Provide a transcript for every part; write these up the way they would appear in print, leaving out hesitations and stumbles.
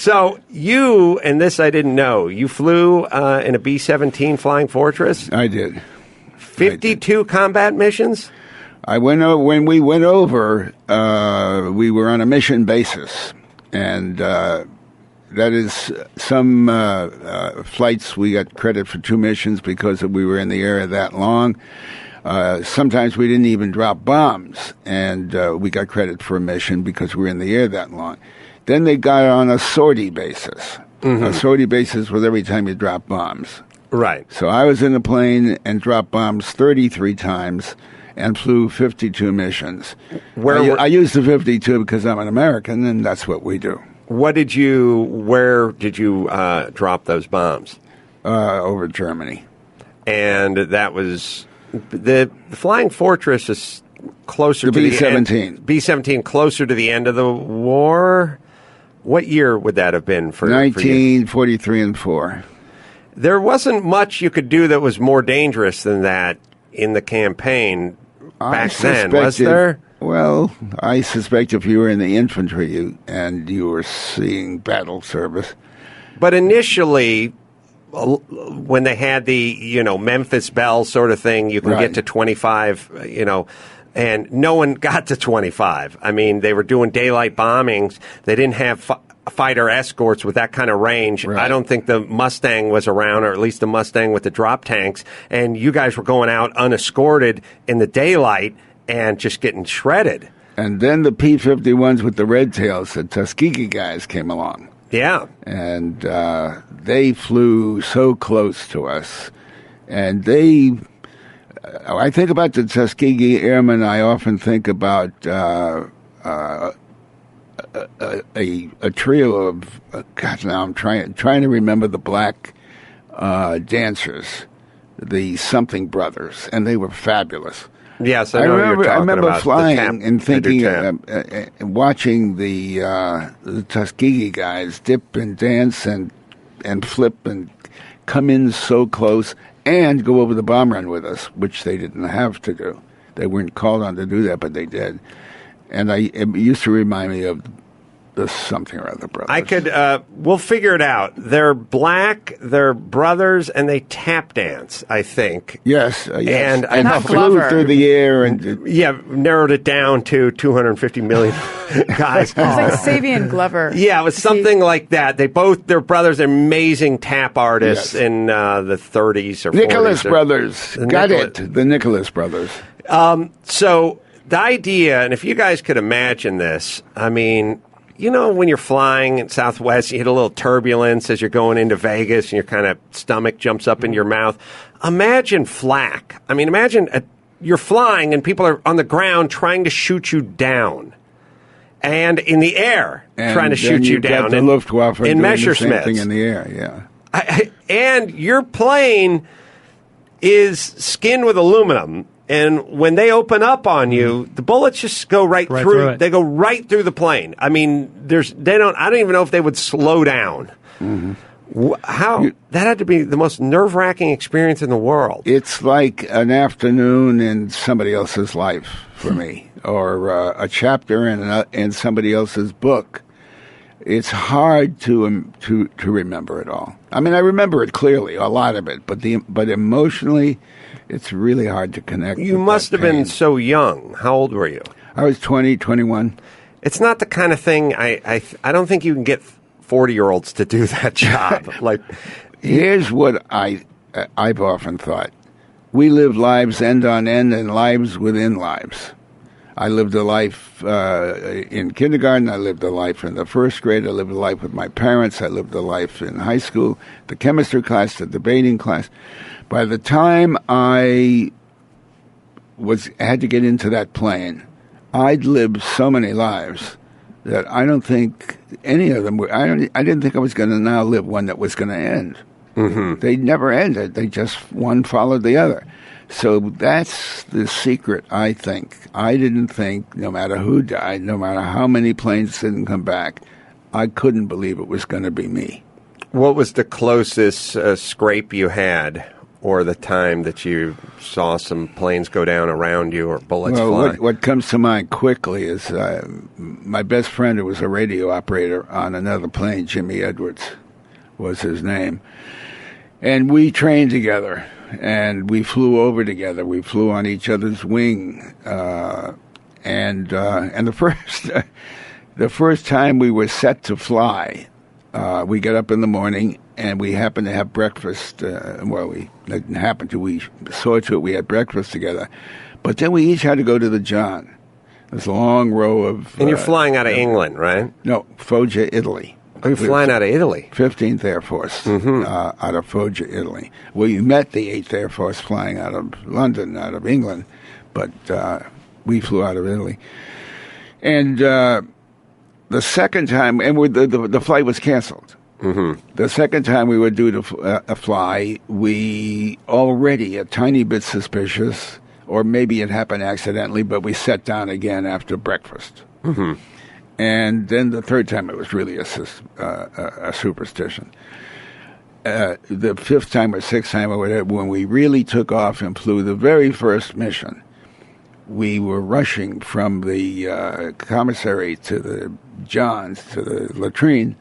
So you, and this I didn't know, you flew in a B-17 Flying Fortress? I did. 52 combat missions? When we went over, we were on a mission basis, and that is some flights we got credit for 2 missions because we were in the area that long. Sometimes we didn't even drop bombs, and we got credit for a mission because we were in the air that long. Then they got on a sortie basis. A sortie basis was every time you drop bombs. Right. So I was in a plane and dropped bombs 33 times and flew 52 missions. I used the 52 because I'm an American, and that's what we do. Where did you drop those bombs? Over Germany. And that was... The Flying Fortress is closer to B-17. the end. B-17 closer to the end of the war? What year would that have been for 1943 and 4. There wasn't much you could do that was more dangerous than that in the campaign back then, was there? Well, I suspect if you were in the infantry and you were seeing battle service. But initially, when they had the, Memphis Belle sort of thing, you can get to 25, and no one got to 25. I mean, they were doing daylight bombings. They didn't have fighter escorts with that kind of range. Right. I don't think the Mustang was around, or at least the Mustang with the drop tanks. And you guys were going out unescorted in the daylight and just getting shredded. And then the P-51s with the red tails, the Tuskegee guys, came along. Yeah. And they flew so close to us. And I think about the Tuskegee Airmen, I often think about a trio of, God, now I'm trying to remember the black dancers, the something brothers, and they were fabulous. Yes, I remember flying and thinking, watching the Tuskegee guys dip and dance and flip and come in so close and go over the bomb run with us, which they didn't have to do. They weren't called on to do that, but they did. And it used to remind me of the something or other brothers. We'll figure it out. They're black, they're brothers, and they tap dance, I think. Yes. And I flew through the air and... narrowed it down to 250 million guys. It was like Savian Glover. Yeah, it was something like that. They're brothers, they're amazing tap artists in the 30s or 40s. Nicholas Brothers. The Nicholas Brothers. So the idea, and if you guys could imagine this, I mean... when you're flying in Southwest, you hit a little turbulence as you're going into Vegas and your kind of stomach jumps up in your mouth. Imagine flak. I mean, imagine you're flying and people are on the ground trying to shoot you down. And in the air, trying to shoot you down. The Luftwaffe in Messerschmitts. The same thing in the air, yeah. And your plane is skinned with aluminum. And when they open up on you, the bullets just go right through it. They go right through the plane. I mean, I don't even know if they would slow down. Mm-hmm. That had to be the most nerve-wracking experience in the world. It's like an afternoon in somebody else's life for me, or a chapter in somebody else's book. It's hard to remember it all. I mean, I remember it clearly, a lot of it, but emotionally, it's really hard to connect. You must have been so young. How old were you? I was 20, 21. It's not the kind of thing I don't think you can get 40-year-olds to do that job. Here's what I've often thought: we live lives end on end and lives within lives. I lived a life in kindergarten. I lived a life in the first grade. I lived a life with my parents. I lived a life in high school, the chemistry class, the debating class. By the time I had to get into that plane, I'd lived so many lives that I don't think any of them were. I didn't think I was going to now live one that was going to end. Mm-hmm. They never ended. They just one followed the other. So that's the secret, I think. I didn't think, no matter who died, no matter how many planes didn't come back, I couldn't believe it was going to be me. What was the closest scrape you had or the time that you saw some planes go down around you or bullets fly? Well, what comes to mind quickly is my best friend, who was a radio operator on another plane, Jimmy Edwards was his name. And we trained together, and we flew over together. We flew on each other's wing. And the first time we were set to fly, we got up in the morning, and we happened to have breakfast. We didn't happen to. We saw to it we had breakfast together. But then we each had to go to the John. There's a long row of... And you're flying out of England, right? No, Foggia, Italy. Oh, you're flying out of Italy? 15th Air Force, out of Foggia, Italy. We met the 8th Air Force flying out of London, out of England, but we flew out of Italy. And the second time, and the flight was canceled. Mm-hmm. The second time we were due to fly, we already a tiny bit suspicious, or maybe it happened accidentally, but we sat down again after breakfast. Mm-hmm. And then the third time, it was really a superstition. The fifth time or sixth time, or whatever, when we really took off and flew the very first mission, we were rushing from the commissary to the Johns to the latrine,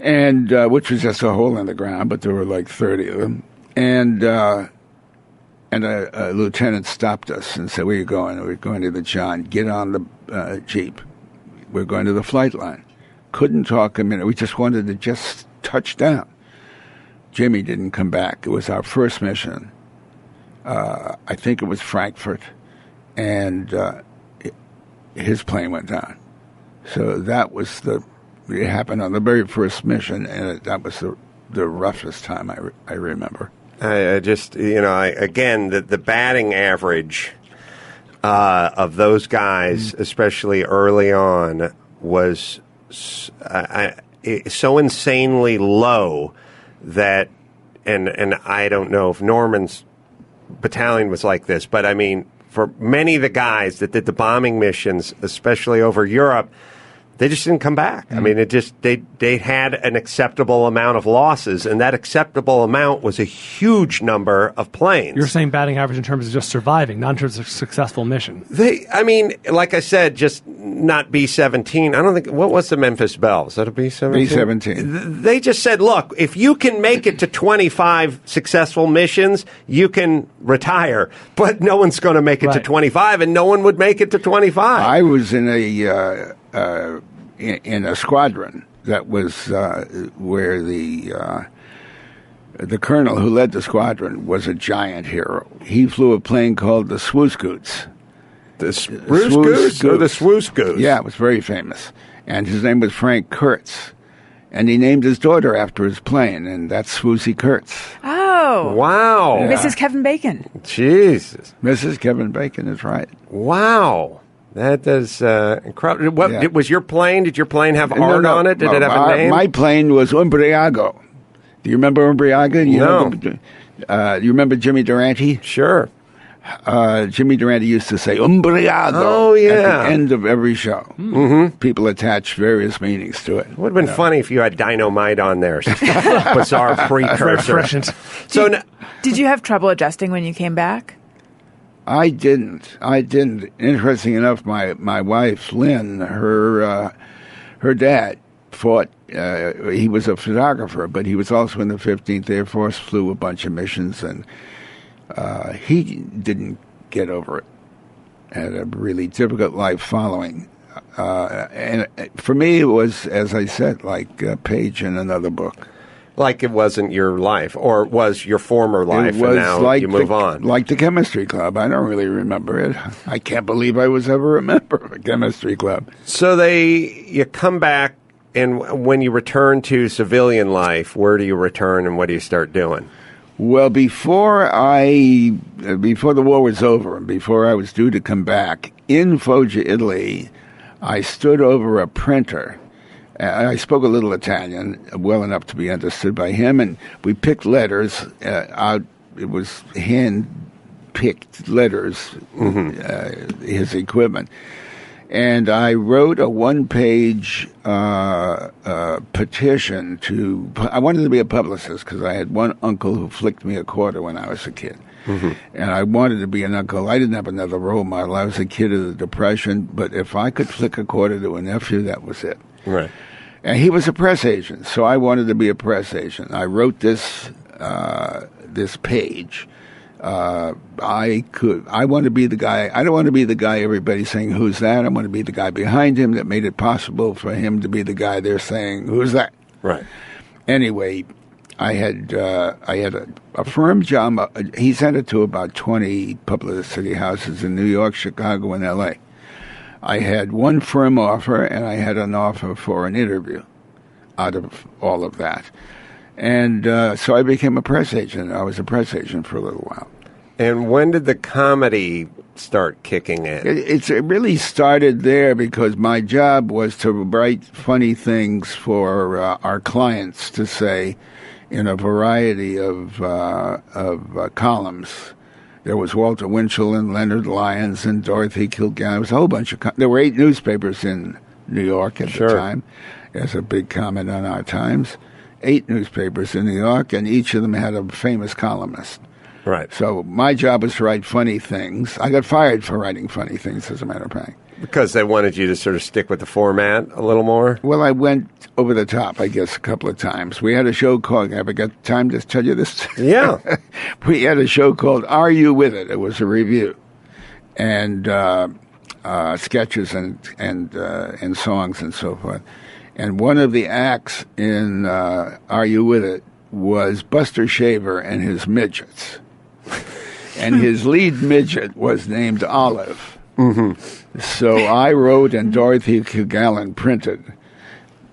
and which was just a hole in the ground, but there were like 30 of them. And a lieutenant stopped us and said, "Where are you going?" "We're going to the John. Get on the Jeep. We're going to the flight line." Couldn't talk a minute. We just wanted to just touch down. Jimmy didn't come back. It was our first mission. I think it was Frankfurt, and his plane went down. So that was it happened on the very first mission, and that was the roughest time I remember. I just, again, the batting average of those guys, especially early on, was so insanely low that, and I don't know if Norman's battalion was like this, but I mean, for many of the guys that did the bombing missions, especially over Europe, they just didn't come back. I mean, they had an acceptable amount of losses, and that acceptable amount was a huge number of planes. You're saying batting average in terms of just surviving, not in terms of successful mission. Like I said, just not B-17. I don't think, what was the Memphis Belle? Was that a B-17? B-17. They just said, look, if you can make it to 25 successful missions, you can retire. But no one's going to make it to 25, and no one would make it to 25. I was in a squadron that was where the colonel who led the squadron was a giant hero. He flew a plane called the Swoosh Goose. The Swoosh Goose or the Swoosh Goose? Yeah, it was very famous. And his name was Frank Kurtz. And he named his daughter after his plane, and that's Swoosie Kurtz. Oh. Wow. Yeah. Mrs. Kevin Bacon. Jesus. Mrs. Kevin Bacon is right. Wow. That is incredible. What was your plane? Did your plane have art on it? Did it have a name? My plane was Umbriago. Do you remember Umbriago? No. You remember Jimmy Durante? Sure. Jimmy Durante used to say Umbriago. Oh, yeah. At the end of every show. Mm-hmm. People attached various meanings to it. It would have been funny if you had dynamite on there. Bizarre precursor. Did you have trouble adjusting when you came back? I didn't. Interesting enough, my wife, Lynn, her dad fought. He was a photographer, but he was also in the 15th Air Force, flew a bunch of missions, and he didn't get over it. Had a really difficult life following. And for me, it was, as I said, like a page in another book. Like it wasn't your life, or it was your former life, and now like you move on. Like the chemistry club. I don't really remember it. I can't believe I was ever a member of a chemistry club. So you come back, and when you return to civilian life, where do you return, and what do you start doing? Well, before the war was over, and before I was due to come back, in Foggia, Italy, I stood over a printer. I spoke a little Italian, well enough to be understood by him, and we picked letters out. It was hand-picked letters, his equipment. And I wrote a one-page petition to. I wanted to be a publicist because I had one uncle who flicked me a quarter when I was a kid. Mm-hmm. And I wanted to be an uncle. I didn't have another role model. I was a kid of the Depression, but if I could flick a quarter to a nephew, that was it. Right. And he was a press agent, so I wanted to be a press agent. I wrote this page. I want to be the guy. I don't want to be the guy everybody's saying, who's that? I want to be the guy behind him that made it possible for him to be the guy they're saying, who's that? Right. Anyway, I had a firm job. He sent it to about 20 publicity houses in New York, Chicago, and L.A. I had one firm offer, and I had an offer for an interview out of all of that. And so I became a press agent. I was a press agent for a little while. And when did the comedy start kicking in? It really started there because my job was to write funny things for our clients to say in a variety of columns. There was Walter Winchell and Leonard Lyons and Dorothy Kilgallen. There was a whole bunch of... There were 8 newspapers in New York at the time. There's a big comment on our times. 8 newspapers in New York, and each of them had a famous columnist. Right. So my job was to write funny things. I got fired for writing funny things, as a matter of fact. Because they wanted you to sort of stick with the format a little more? Well, I went over the top, I guess, a couple of times. We had a show called... Have I got time to tell you this? Yeah. We had a show called Are You With It? It was a review. And sketches and songs and so forth. And one of the acts in Are You With It was Buster Shaver and his midgets. And his lead midget was named Olive. Mm-hmm. So I wrote and Dorothy Kilgallen printed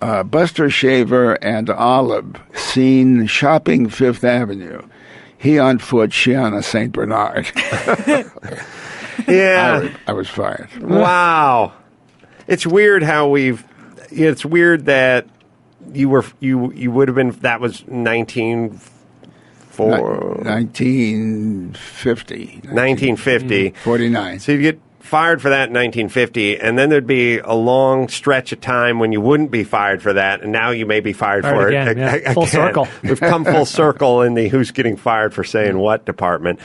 Buster Shaver and Olive seen shopping Fifth Avenue. He on foot, she on a St. Bernard. Yeah. I was fired. Wow. It's weird how it's weird that you would have been, that was 1950. 49. So you get fired for that in 1950, and then there'd be a long stretch of time when you wouldn't be fired for that, and now you may be fired for again, it. yeah. Full circle. We've come full circle in the who's getting fired for saying what department.